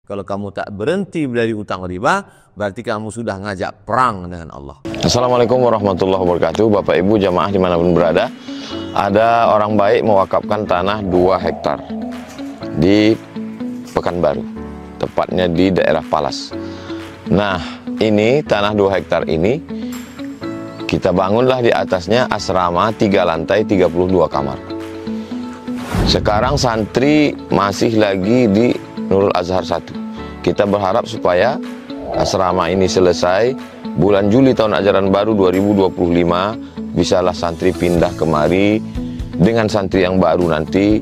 Kalau kamu tak berhenti dari utang riba, berarti kamu sudah ngajak perang dengan Allah. Assalamualaikum warahmatullahi wabarakatuh. Bapak Ibu jamaah dimanapun berada, ada orang baik mewakafkan tanah 2 hektar di Pekanbaru, tepatnya di daerah Palas. Nah, ini tanah 2 hektar ini kita bangunlah di atasnya asrama 3 lantai 32 kamar. Sekarang santri masih lagi di Nurul Azhar 1. Kita berharap supaya asrama ini selesai bulan Juli tahun ajaran baru 2025, bisalah santri pindah kemari. Dengan santri yang baru nanti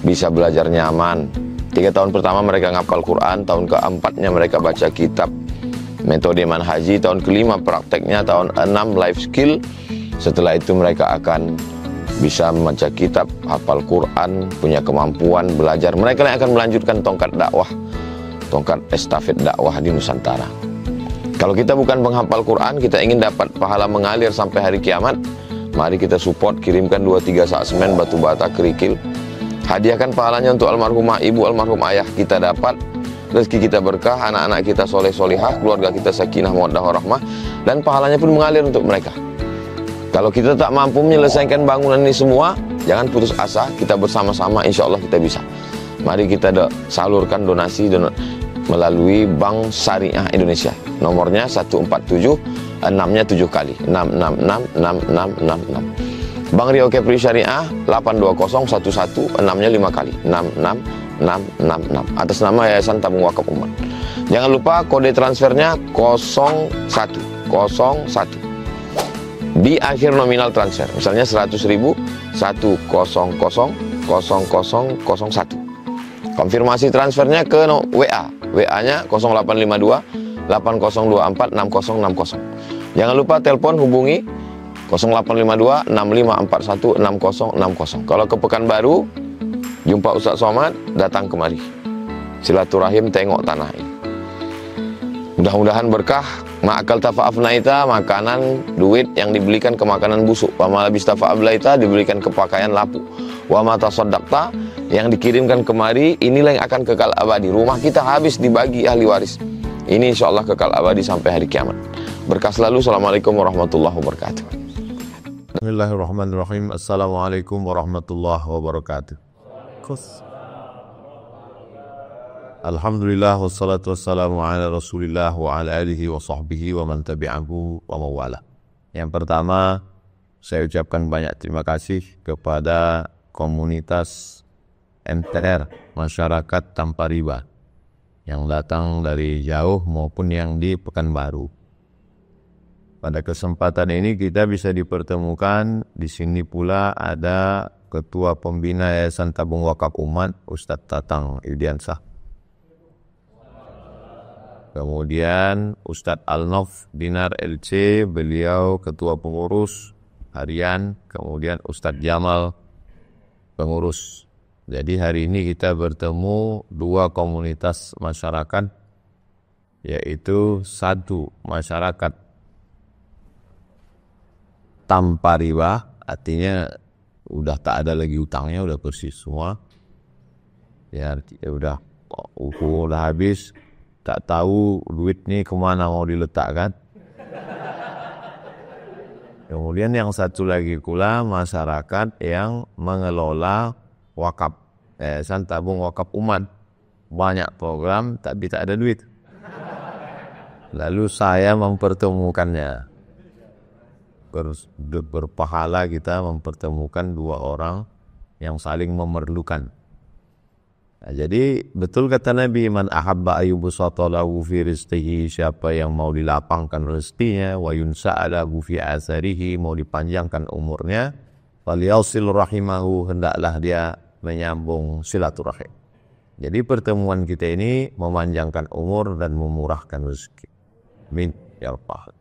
bisa belajar nyaman. 3 tahun pertama mereka ngapal Quran, tahun keempatnya mereka baca kitab metode manhaji, tahun kelima prakteknya, tahun 6 life skill. Setelah itu mereka akan bisa membaca kitab, hafal Quran, punya kemampuan belajar. Mereka yang akan melanjutkan tongkat dakwah, tongkat estafet dakwah di Nusantara. Kalau kita bukan penghafal Quran, kita ingin dapat pahala mengalir sampai hari kiamat, mari kita support, kirimkan 2-3 sak semen, batu bata, kerikil. Hadiahkan pahalanya untuk almarhumah ibu, almarhum ayah kita dapat. Rezeki kita berkah, anak-anak kita soleh solihah, keluarga kita sakinah mawaddah warahmah, dan pahalanya pun mengalir untuk mereka. Kalau kita tak mampu menyelesaikan bangunan ini semua, jangan putus asa, kita bersama-sama insya Allah kita bisa. Mari kita salurkan donasi melalui Bank Syariah Indonesia. Nomornya 147, 6-nya 7 kali, 6666666. Bank Rio Kepri Syariah 82011, 6-nya 5 kali, 66666. Atas nama Yayasan Tabung Wakaf Umat. Jangan lupa kode transfernya 0101. Di akhir nominal transfer, misalnya 100.000, 1000001. Konfirmasi transfernya ke WA. WA-nya 0852 8024 6060. Jangan lupa telepon hubungi 0852 6541 6060. Kalau ke Pekanbaru, jumpa Ustaz Somad, datang kemari. Silaturahim tengok tanah ini. Mudah-mudahan berkah. Ma'akal tafa'afnaita, makanan, duit yang dibelikan ke makanan busuk. Wa malabis tafa'ablaita, dibelikan ke pakaian lapuk. Wa mata soddakta, yang dikirimkan kemari, inilah yang akan kekal abadi. Rumah kita habis dibagi ahli waris. Ini insya Allah kekal abadi sampai hari kiamat. Berkah selalu. Assalamualaikum warahmatullahi wabarakatuh. Bismillahirrahmanirrahim. Assalamualaikum warahmatullahi wabarakatuh. Alhamdulillah wassalatu wassalamu ala Rasulillah wa ala alihi wa sahbihi wa man tabi'ahu wa mawala. Yang pertama, saya ucapkan banyak terima kasih kepada komunitas MTR, Masyarakat Tanpa Riba, yang datang dari jauh maupun yang di Pekanbaru. Pada kesempatan ini kita bisa dipertemukan. Di sini pula ada Ketua Pembina Yayasan Tabung Wakaf Umat, Ustadz Tatang Ildiansah. Kemudian Ustadz Al-Nof Dinar LC, beliau Ketua Pengurus Harian. Kemudian Ustadz Jamal, pengurus. Jadi hari ini kita bertemu 2 komunitas masyarakat, yaitu satu masyarakat tanpa riba, artinya udah tak ada lagi utangnya, udah persis semua. Ya udah habis, tak tahu duit ini kemana mau diletakkan. Kemudian yang satu lagi pula masyarakat yang mengelola wakaf, Yayasan Tabung Wakaf Umat. Banyak program tapi tak ada duit. Lalu saya mempertemukannya. Berpahala kita mempertemukan 2 orang yang saling memerlukan. Nah, jadi betul kata Nabi, man ahabba ayyubsata lahu fi rizqihi, siapa yang mau dilapangkan rezekinya, wa yunsa'alahu fi asarihi, mau dipanjangkan umurnya, falyasil rahimahu, hendaklah dia menyambung silaturahim. Jadi pertemuan kita ini memanjangkan umur dan memurahkan rezeki. Amin ya rabbal.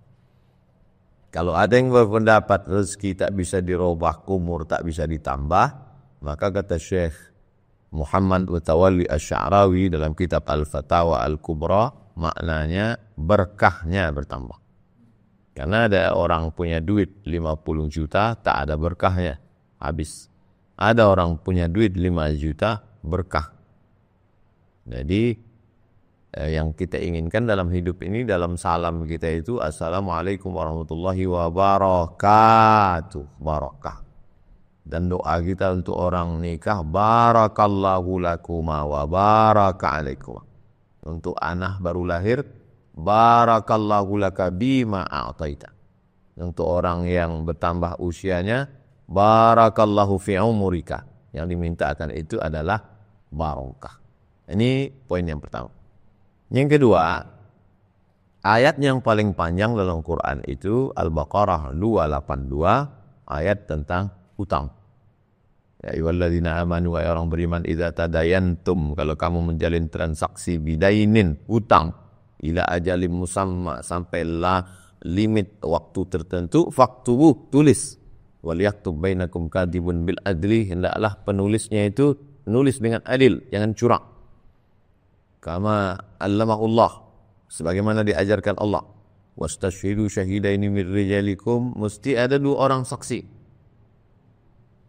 Kalau ada yang berpendapat rezeki tak bisa dirubah, umur tak bisa ditambah, maka kata Syekh Muhammad Mutawalli Asy-Sya'rawi dalam kitab Al-Fatawa Al-Kubra, maknanya berkahnya bertambah. Karena ada orang punya duit 50 juta, tak ada berkahnya, habis. Ada orang punya duit 5 juta, berkah. Jadi yang kita inginkan dalam hidup ini, dalam salam kita itu assalamualaikum warahmatullahi wabarakatuh, barakah. Dan doa kita untuk orang nikah, barakallahu lakuma wa baraka alaikum. Untuk anak baru lahir, barakallahu laka bima a'taita. Untuk orang yang bertambah usianya, barakallahu fi umurika. Yang dimintakan itu adalah barakah. Ini poin yang pertama. Yang kedua, ayat yang paling panjang dalam Quran itu Al-Baqarah 282, ayat tentang hutang. Ya ayyuhalladzina amanu, wa orang beriman, idza tadayantum, kalau kamu menjalin transaksi bidainin, hutang, ila ajalim musamma, sampailah limit waktu tertentu, faktubuh, tulis, wal yaktub bainakum kadibun bil adli, hendaklah penulisnya itu nulis dengan adil, jangan curang. Kama allamahullah, sebagaimana diajarkan Allah. Wastashhidu syahidaini min rijalikum, mesti ada 2 orang saksi.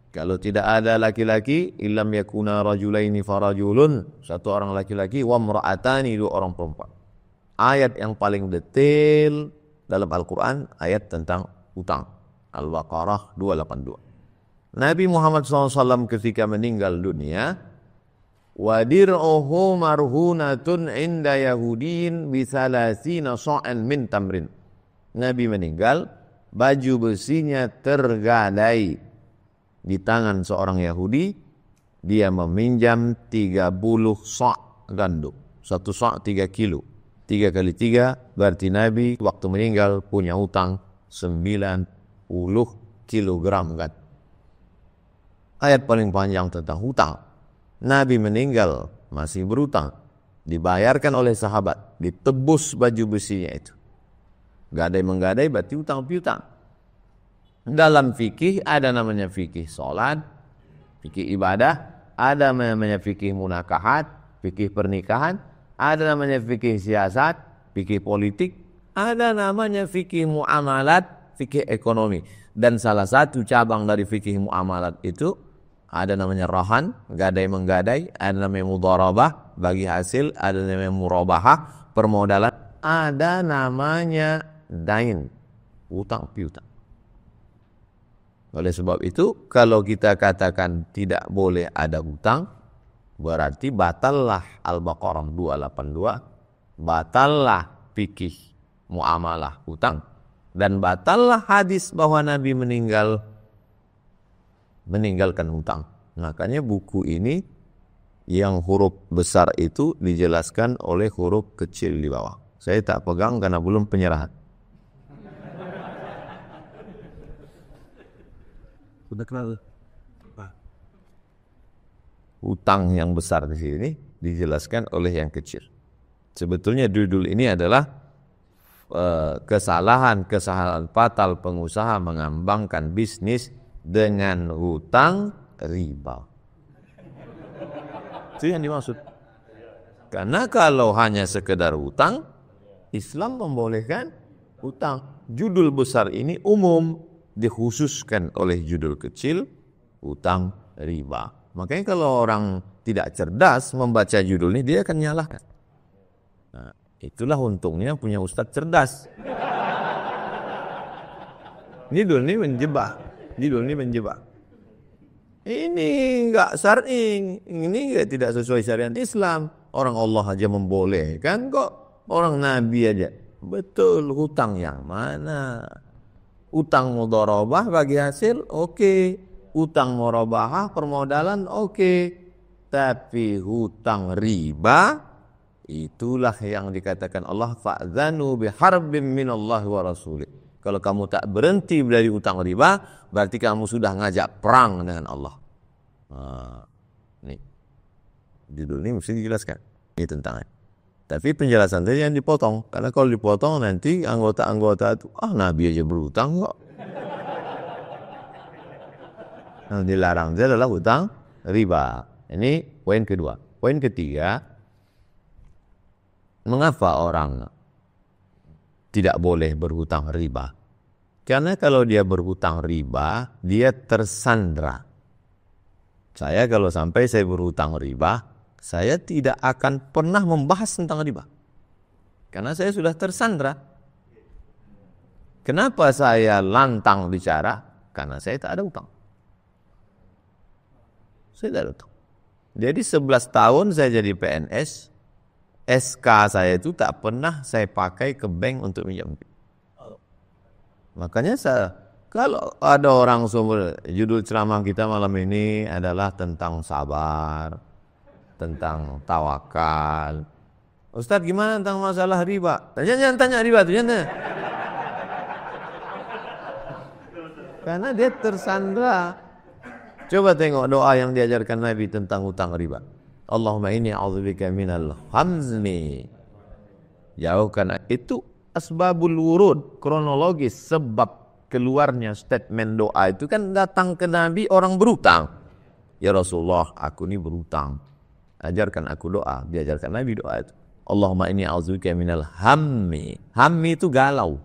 Kalau tidak ada laki-laki, illam yakuna rajulaini farajulun, 1 orang laki-laki, wa imra'atani, 2 orang perempuan. Ayat yang paling detail dalam Al-Quran, ayat tentang hutang. Al-Baqarah 282. Nabi Muhammad SAW ketika meninggal dunia, wadir'uhu marhunatun inda yahudin bisalasina sa'an min tamrin. Nabi meninggal, baju besinya tergadai di tangan seorang Yahudi. Dia meminjam 30 sa' gandum. 1 sa' 3 kilo. 3 kali 3 berarti Nabi waktu meninggal punya hutang 90 kilogram kan. Ayat paling panjang tentang hutang. Nabi meninggal masih berhutang, dibayarkan oleh sahabat, ditebus baju besinya itu. Gadai-menggadai berarti hutang piutang. Dalam fikih ada namanya fikih salat, fikih ibadah, ada namanya fikih munakahat, fikih pernikahan, ada namanya fikih siasat, fikih politik, ada namanya fikih muamalat, fikih ekonomi. Dan salah satu cabang dari fikih muamalat itu ada namanya rahan, gadai-menggadai, ada namanya mudharabah, bagi hasil, ada namanya murabahah, permodalan, ada namanya dain, hutang piutang. Oleh sebab itu, kalau kita katakan tidak boleh ada hutang, berarti batallah Al-Baqarah 282, batallah fikih muamalah hutang, dan batallah hadis bahwa Nabi meninggalkan hutang. Makanya buku ini yang huruf besar itu dijelaskan oleh huruf kecil di bawah. Saya tak pegang karena belum penyerahan. Sudah kenal hutang yang besar di sini dijelaskan oleh yang kecil. Sebetulnya judul ini adalah kesalahan fatal pengusaha mengembangkan bisnis dengan hutang riba. Itu yang dimaksud. Karena kalau hanya sekedar hutang, Islam membolehkan hutang. Judul besar ini umum, dikhususkan oleh judul kecil, hutang riba. Makanya kalau orang tidak cerdas membaca judul ini, dia akan nyalahkan. Nah, itulah untungnya punya ustadz cerdas. Judul ini menjebak. Judul ini menjebak. Ini enggak syar'i, ini enggak tidak sesuai syariat Islam. Orang Allah aja membolehkan kok, orang Nabi aja. Betul, hutang yang mana? Utang mudharabah bagi hasil, oke. Utang murabahah permodalan, oke. Tapi hutang riba, itulah yang dikatakan Allah, fa'zanu biharbim minallahi wa rasulih. Kalau kamu tak berhenti dari hutang riba, berarti kamu sudah ngajak perang dengan Allah. Nih, judul ini mesti dijelaskan. Ini tentangnya. Tapi penjelasan tadi yang dipotong. Karena kalau dipotong nanti anggota-anggota itu, Nabi aja berhutang kok. Yang dilarang itu adalah hutang riba. Ini poin kedua. Poin ketiga, mengapa orang tidak boleh berhutang riba? Karena kalau dia berhutang riba, dia tersandra. Saya kalau sampai saya berhutang riba, saya tidak akan pernah membahas tentang riba. Karena saya sudah tersandra. Kenapa saya lantang bicara? Karena saya tak ada utang. Saya tak ada utang. Jadi 11 tahun saya jadi PNS, SK saya itu tak pernah saya pakai ke bank untuk minjam. Makanya kalau ada orang sumber, judul ceramah kita malam ini adalah tentang sabar, tentang tawakal. Ustaz gimana tentang masalah riba? Jangan tanya riba itu, jangan. Karena dia tersandra. Coba tengok doa yang diajarkan Nabi tentang hutang riba. Allahumma inni a'udzubika minal hamzi. Jauhkan itu asbabul wurud, kronologis sebab keluarnya statement doa itu kan datang ke Nabi orang berutang. Ya Rasulullah, aku ini berutang. Ajarkan aku doa, diajarkan Nabi doa itu. Allahumma inni a'udzubika minal hammi. Hammi itu galau.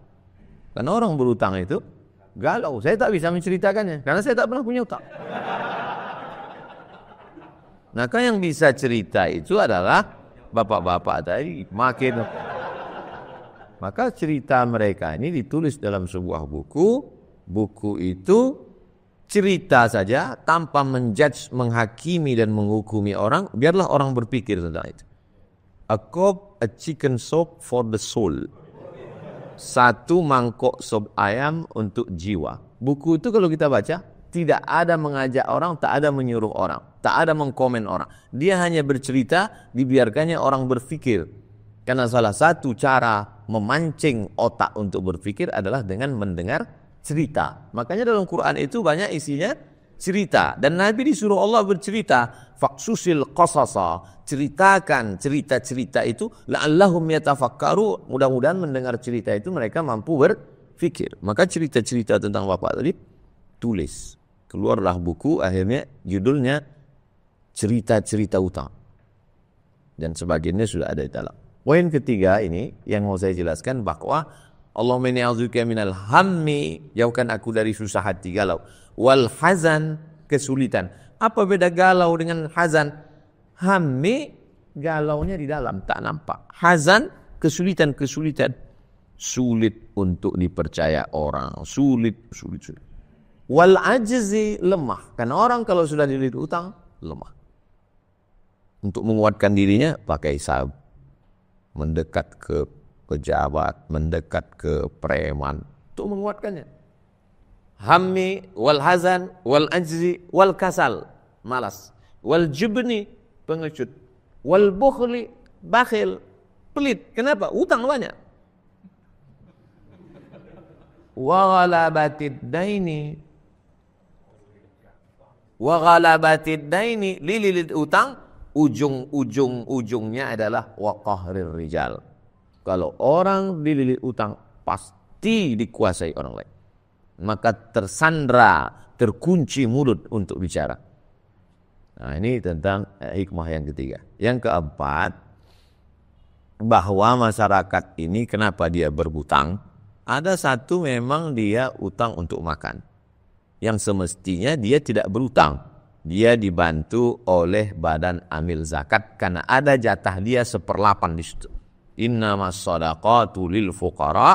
Karena orang berutang itu galau. Saya tak bisa menceritakannya karena saya tak pernah punya utang. Maka yang bisa cerita itu adalah bapak-bapak tadi. Maka cerita mereka ini ditulis dalam sebuah buku. Buku itu cerita saja tanpa menjudge, menghakimi dan menghukumi orang. Biarlah orang berpikir tentang itu. A chicken soup for the soul. Satu mangkok sop ayam untuk jiwa. Buku itu kalau kita baca, tidak ada mengajak orang, tak ada menyuruh orang, tak ada mengkomen orang. Dia hanya bercerita, dibiarkannya orang berpikir. Karena salah satu cara memancing otak untuk berpikir adalah dengan mendengar cerita. Makanya dalam Quran itu banyak isinya cerita. Dan Nabi disuruh Allah bercerita. Faqsusil qasasa. Ceritakan cerita-cerita itu. La'allahum yatafakkaru. Mudah-mudahan mendengar cerita itu mereka mampu berpikir. Maka cerita-cerita tentang bapak tadi tulis. Keluarlah buku, akhirnya judulnya Cerita-cerita Utang. Dan sebagainya sudah ada di dalam. Poin ketiga ini yang mau saya jelaskan bahwa Allahumma inni a'udzubika minal hammi, jauhkan aku dari susah hati, galau. Wal hazan, kesulitan. Apa beda galau dengan hazan? Hammi, galaunya di dalam, tak nampak. Hazan, kesulitan-kesulitan. Sulit untuk dipercaya orang. Sulit. Wal ajzi, lemah. Karena orang kalau sudah dililit utang, lemah. Untuk menguatkan dirinya, pakai sabab. Mendekat ke pejabat, mendekat ke preman. Untuk menguatkannya. Hammi, wal hazan, wal ajzi, wal kasal. Malas. Wal jubni, pengecut. Wal bukhli, bakhil. Pelit. Kenapa? Utang banyak. Wa ghalabatid daini. Wa ghalabatid daini, lililit utang, ujungnya adalah wa qahrir rijal. Kalau orang dililit utang pasti dikuasai orang lain. Maka tersandra, terkunci mulut untuk bicara. Nah, ini tentang hikmah yang ketiga. Yang keempat, bahwa masyarakat ini kenapa dia berhutang? Ada satu memang dia utang untuk makan. Yang semestinya dia tidak berutang. Dia dibantu oleh badan amil zakat karena ada jatah dia 1/8 di situ. Innamas shadaqatu lil fuqara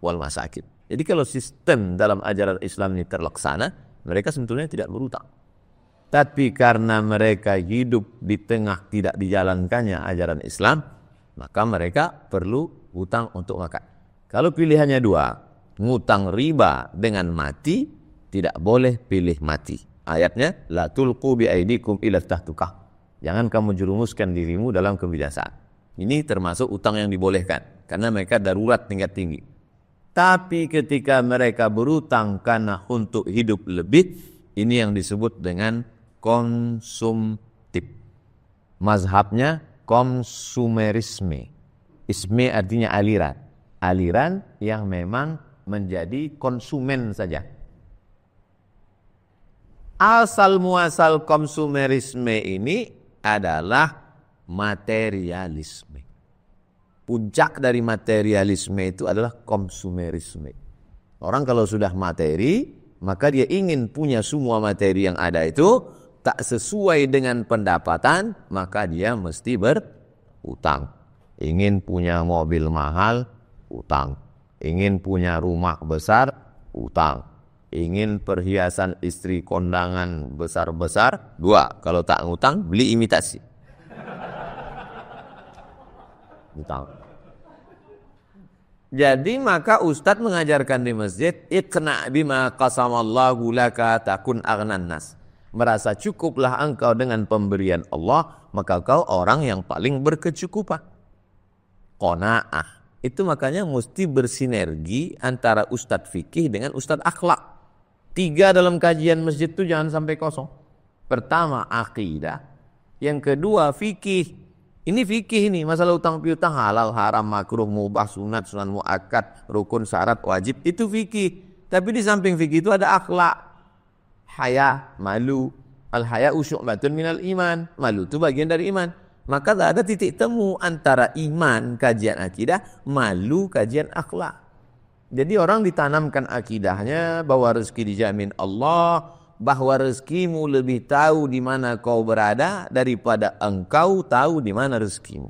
wal masakin. Jadi kalau sistem dalam ajaran Islam ini terlaksana, mereka sebetulnya tidak berutang. Tapi karena mereka hidup di tengah tidak dijalankannya ajaran Islam, maka mereka perlu hutang untuk makan. Kalau pilihannya dua, ngutang riba dengan mati, tidak boleh pilih mati. Ayatnya, la tulqu bi aidikum ila tahtukah. Jangan kamu jerumuskan dirimu dalam kebinasaan. Ini termasuk utang yang dibolehkan karena mereka darurat tingkat tinggi. Tapi ketika mereka berutang karena untuk hidup lebih, ini yang disebut dengan konsumtif. Mazhabnya konsumerisme. Isme artinya aliran. Aliran yang memang menjadi konsumen saja. Asal muasal konsumerisme ini adalah materialisme. Puncak dari materialisme itu adalah konsumerisme. Orang kalau sudah materi, maka dia ingin punya semua materi yang ada itu, tak sesuai dengan pendapatan, maka dia mesti berutang. Ingin punya mobil mahal, utang. Ingin punya rumah besar, utang. Ingin perhiasan istri kondangan besar-besar, 2. Kalau tak ngutang, beli imitasi. Utang. Jadi maka Ustadz mengajarkan di masjid, iqna bima qasamallahu laka takun aghnan nas. Merasa cukuplah engkau dengan pemberian Allah, maka kau orang yang paling berkecukupan. Qanaah. Itu makanya mesti bersinergi antara Ustadz fikih dengan Ustadz akhlak. 3 dalam kajian masjid itu jangan sampai kosong. Pertama akidah, yang kedua fikih. Ini fikih ini, masalah utang piutang halal, haram, makruh, mubah, sunat, sunan muakkad, rukun, syarat, wajib, itu fikih. Tapi di samping fikih itu ada akhlak. Haya, malu. Al-haya syu'batun minal iman. Malu itu bagian dari iman. Maka tak ada titik temu antara iman, kajian akidah, malu, kajian akhlak. Jadi orang ditanamkan akidahnya bahwa rezeki dijamin Allah, bahwa rezekimu lebih tahu di mana kau berada daripada engkau tahu di mana rezekimu.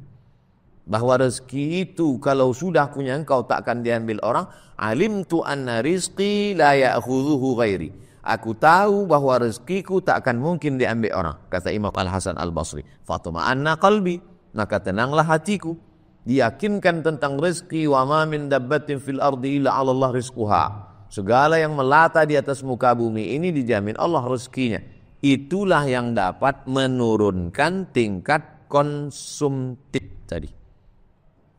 Bahwa rezeki itu kalau sudah punya engkau tak akan diambil orang. Alimtu anna rizqi la ya'khudhuhu ghairi. Aku tahu bahwa rezekiku tak akan mungkin diambil orang. Kata Imam Al-Hasan Al-Basri. Fatuma'anna qalbi. Maka tenanglah hatiku. Diyakinkan tentang rezeki. Wa ma min dabbatin fil ardi illa 'ala Allah rizquha. Segala yang melata di atas muka bumi ini dijamin Allah rezekinya. Itulah yang dapat menurunkan tingkat konsumtif tadi.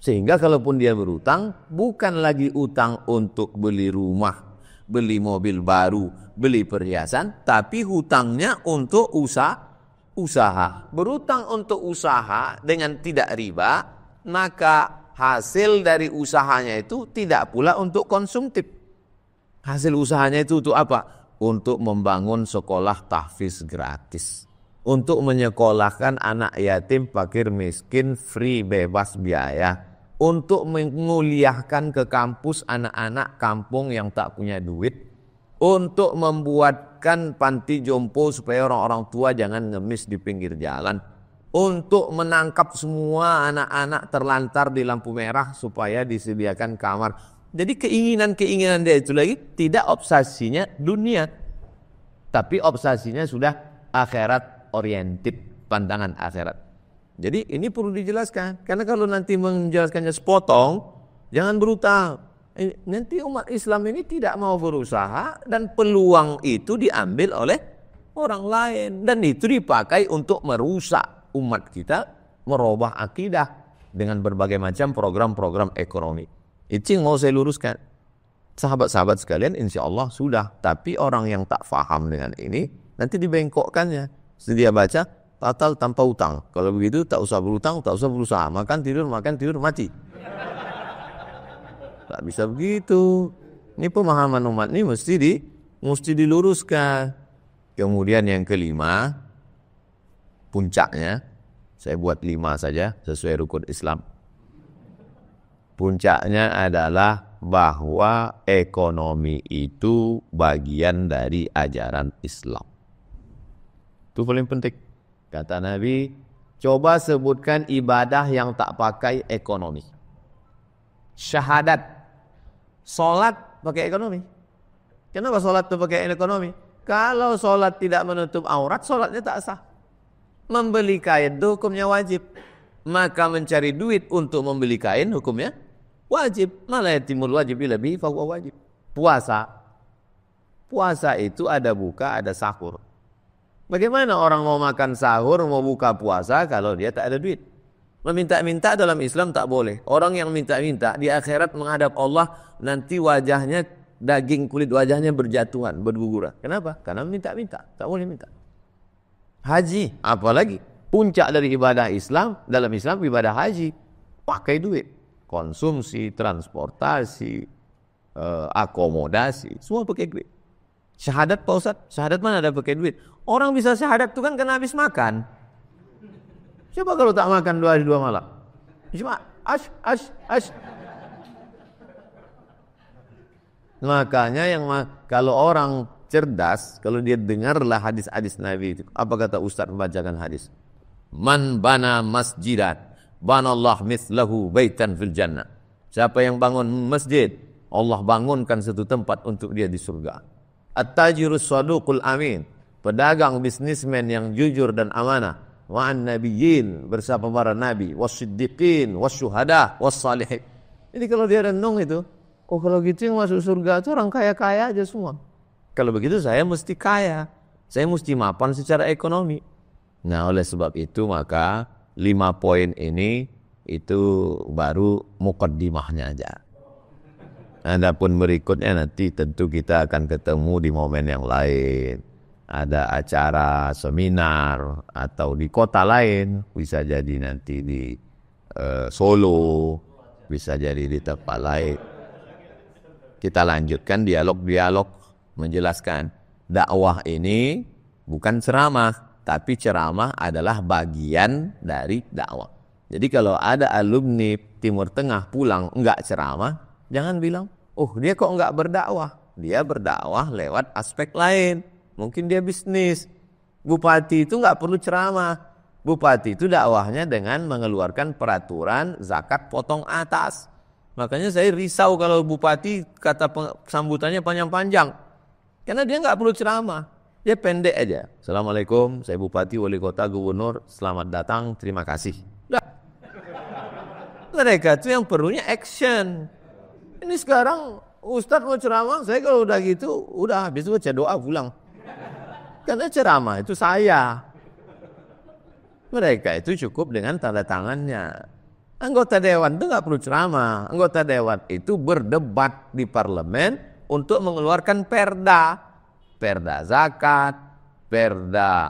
Sehingga kalaupun dia berutang, bukan lagi utang untuk beli rumah, beli mobil baru, beli perhiasan, tapi hutangnya untuk usaha. Berutang untuk usaha dengan tidak riba, maka hasil dari usahanya itu tidak pula untuk konsumtif. Hasil usahanya itu untuk apa? Untuk membangun sekolah tahfiz gratis. Untuk menyekolahkan anak yatim, fakir, miskin, free, bebas biaya. Untuk menguliahkan ke kampus anak-anak kampung yang tak punya duit. Untuk membuatkan panti jompo supaya orang-orang tua jangan ngemis di pinggir jalan. Untuk menangkap semua anak-anak terlantar di lampu merah supaya disediakan kamar. Jadi keinginan-keinginan dia itu lagi tidak obsesinya dunia, tapi obsesinya sudah akhirat oriented, pandangan akhirat. Jadi ini perlu dijelaskan, karena kalau nanti menjelaskannya sepotong, jangan berutang. Nanti umat Islam ini tidak mau berusaha dan peluang itu diambil oleh orang lain dan itu dipakai untuk merusak umat kita, merubah akidah dengan berbagai macam program-program ekonomi. Itu yang mau saya luruskan. Sahabat-sahabat sekalian insya Allah sudah. Tapi orang yang tak faham dengan ini, nanti dibengkokkannya. Sedia baca, tatal tanpa utang. Kalau begitu tak usah berutang, tak usah berusaha. Makan tidur, mati. Tak bisa begitu. Ini pemahaman umat ini mesti diluruskan. Kemudian yang kelima, puncaknya, saya buat 5 saja sesuai rukun Islam. Puncaknya adalah bahwa ekonomi itu bagian dari ajaran Islam. Itu paling penting. Kata Nabi, coba sebutkan ibadah yang tak pakai ekonomi. Syahadat. Solat pakai ekonomi. Kenapa solat itu pakai ekonomi? Kalau solat tidak menutup aurat, solatnya tak sah. Membeli kain itu hukumnya wajib. Maka mencari duit untuk membeli kain hukumnya wajib. Malah yatimul wajib lebih fahuwa wajib. Puasa itu ada buka, ada sahur. Bagaimana orang mau makan sahur, mau buka puasa kalau dia tak ada duit? Meminta-minta dalam Islam tak boleh. Orang yang minta-minta di akhirat menghadap Allah, nanti wajahnya, daging kulit wajahnya berjatuhan, berguguran. Kenapa? Karena minta-minta, tak boleh minta. Haji, apalagi puncak dari ibadah Islam, dalam Islam ibadah haji, pakai duit. Konsumsi, transportasi, akomodasi, semua pakai duit. Syahadat Pak Ustaz, syahadat mana ada pakai duit? Orang bisa syahadat itu kan karena habis makan. Coba kalau tak makan 2 hari 2 malam. Cuma ash. Makanya kalau orang cerdas, kalau dia dengarlah hadis-hadis Nabi itu. Apa kata Ustaz membacakan hadis? Man bana masjidan banallah mithlahu baitan fil jannah. Siapa yang bangun masjid, Allah bangunkan satu tempat untuk dia di surga. At-tajirus saduqul amin, pedagang bisnismen yang jujur dan amanah. Wa'an nabiyyin, bersama para nabi, wassiddiqin, wasyuhada, wassalihin. Jadi kalau dia renung itu, oh kalau gitu yang masuk surga itu orang kaya-kaya aja semua. Kalau begitu saya mesti kaya, saya mesti mapan secara ekonomi. Nah oleh sebab itu maka 5 poin ini itu baru mukaddimahnya aja. Adapun berikutnya nanti tentu kita akan ketemu di momen yang lain. Ada acara seminar atau di kota lain, bisa jadi nanti di Solo, bisa jadi di tempat lain. Kita lanjutkan dialog-dialog menjelaskan dakwah ini bukan ceramah, tapi ceramah adalah bagian dari dakwah. Jadi kalau ada alumni Timur Tengah pulang enggak ceramah, jangan bilang, oh dia kok enggak berdakwah. Dia berdakwah lewat aspek lain. Mungkin dia bisnis. Bupati itu enggak perlu ceramah. Bupati itu dakwahnya dengan mengeluarkan peraturan zakat potong atas. Makanya saya risau kalau bupati kata sambutannya panjang-panjang. Karena dia enggak perlu ceramah. Dia pendek aja. Assalamualaikum, saya bupati, wali kota, gubernur, selamat datang, terima kasih. Nah, mereka itu yang perlunya action. Ini sekarang Ustadz mau ceramah, saya kalau udah gitu, udah habis itu baca doa pulang. Karena ceramah itu saya. Mereka itu cukup dengan tanda tangannya. Anggota dewan itu nggak perlu ceramah. Anggota dewan itu berdebat di parlemen untuk mengeluarkan perda. Perda zakat, perda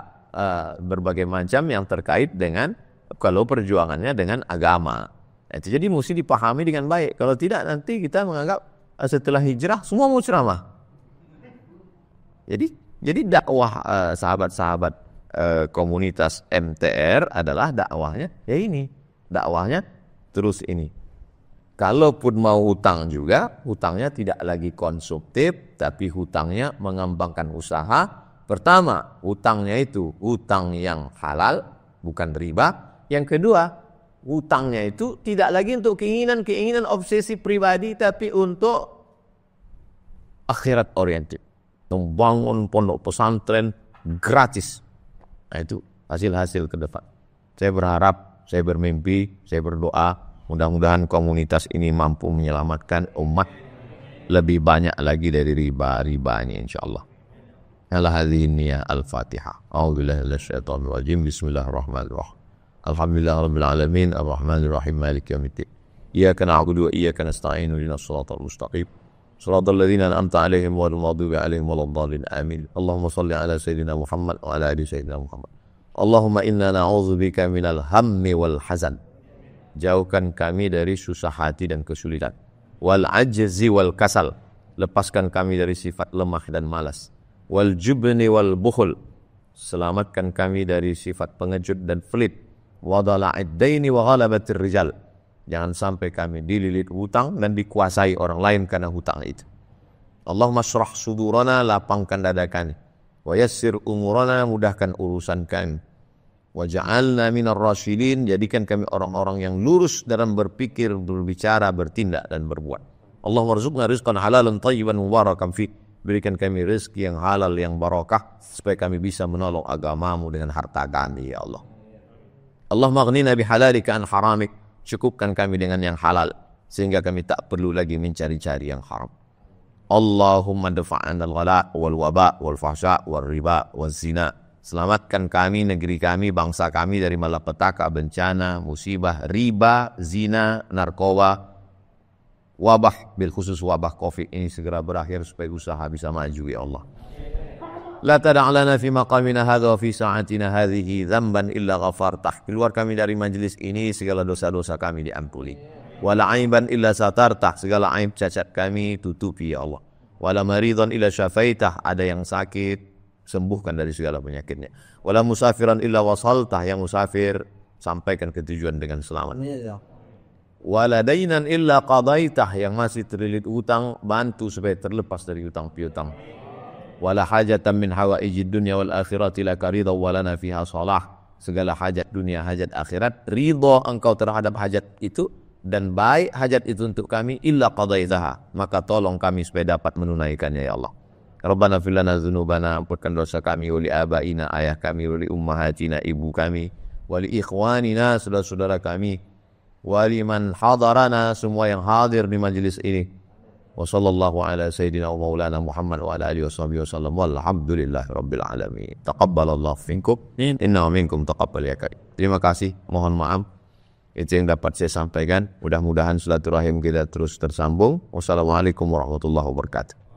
berbagai macam yang terkait dengan kalau perjuangannya dengan agama. Itu jadi mesti dipahami dengan baik. Kalau tidak nanti kita menganggap setelah hijrah semua mau ceramah. Jadi dakwah sahabat-sahabat komunitas MTR adalah dakwahnya ya ini. Dakwahnya terus ini. Kalaupun mau hutang juga, hutangnya tidak lagi konsumtif, tapi hutangnya mengembangkan usaha. Pertama, hutangnya itu hutang yang halal, bukan riba. Yang kedua, hutangnya itu tidak lagi untuk keinginan obsesi pribadi, tapi untuk akhirat oriented. Membangun pondok pesantren gratis. Nah itu hasil-hasil ke depan. Saya berharap, saya bermimpi, saya berdoa, mudah-mudahan komunitas ini mampu menyelamatkan umat lebih banyak lagi dari riba-ribanya insyaallah. Ala hadhihi niyyah al-Fatihah. A'udzubillahi minasyaitonir rajim. Bismillahirrahmanirrahim. Alhamdulillahirabbil alamin arrahmanir rahim maliki yaumiddin. Iyyaka na'budu wa iyyaka nasta'in ihdinas siratal mustaqim. Shiratal ladzina an'amta 'alaihim ghairil maghdubi 'alaihim waladdallin. Amin. Allahumma shalli ala sayyidina Muhammad wa ala ali sayyidina Muhammad. Allahumma inna na'udzubika minal hammi wal hazan. Jauhkan kami dari susah hati dan kesulitan. Wal ajzi wal kasal. Lepaskan kami dari sifat lemah dan malas. Wal jubni wal bukhul. Selamatkan kami dari sifat pengecut dan pelit. Wa dala'id daini wa ghalabatir rijal. Jangan sampai kami dililit hutang dan dikuasai orang lain karena hutang itu. Allahumma syrah sudurana, lapangkan dada kami. Wa yassir umurana, mudahkan urusan kami. Waja'alna minar rasyidin, jadikan kami orang-orang yang lurus dalam berpikir, berbicara, bertindak dan berbuat. Allahumma rzuqna rizqan halalan thayyiban mubarakan fi. Berikan kami rezeki yang halal yang barakah supaya kami bisa menolong agamamu dengan harta kami ya Allah. Allahumma aghnina bihalalika an haramik. Cukupkan kami dengan yang halal sehingga kami tak perlu lagi mencari-cari yang haram. Allahumma dafa'an al-ghala wal waba wal fahsya wal riba wal zina. Selamatkan kami, negeri kami, bangsa kami dari malapetaka, bencana, musibah, riba, zina, narkoba, wabah, bil khusus wabah COVID ini segera berakhir supaya usaha bisa maju ya Allah. La tada'lana fi maqamina hadha wa fi sa'atina hadhihi dhanban illa ghafartah. Keluar kami dari majlis ini segala dosa-dosa kami diampuni. Wala aiban illa satartah, segala aib cacat kami tutupi ya Allah. Wala maridan illa syafaitah, ada yang sakit sembuhkan dari segala penyakitnya. Wala musafiran illa wasaltah, yang musafir sampaikan ke tujuan dengan selamat. Wala dainan illa qadaitah, yang masih terlilit utang bantu supaya terlepas dari utang piutang. Wala hajatan min hawaijid dunya wal akhirati laka ridha wa lana fiha salah. segala hajat dunia, hajat akhirat, ridho engkau terhadap hajat itu, dan baik hajat itu untuk kami, illa qadaitaha, maka tolong kami supaya dapat menunaikannya ya Allah. Rabbana fil lana dzunubana, ampunkan dosa kami, wali abaina, ayah kami, wali ummahatina, ibu kami, wali ikhwanina, saudara-saudara kami, wali man hadarana, semua yang hadir di majelis ini. Wa sallallahu ala sayyidina wa maulana Muhammad wa ala alihi washabihi wasallam, walhamdulillahi rabbil alamin. Taqabbalallahu minkum inna minkum taqabbal ya karim. Terima kasih, mohon maaf. Itu yang dapat saya sampaikan. Mudah-mudahan silaturahim kita terus tersambung. Wassalamualaikum warahmatullahi wabarakatuh.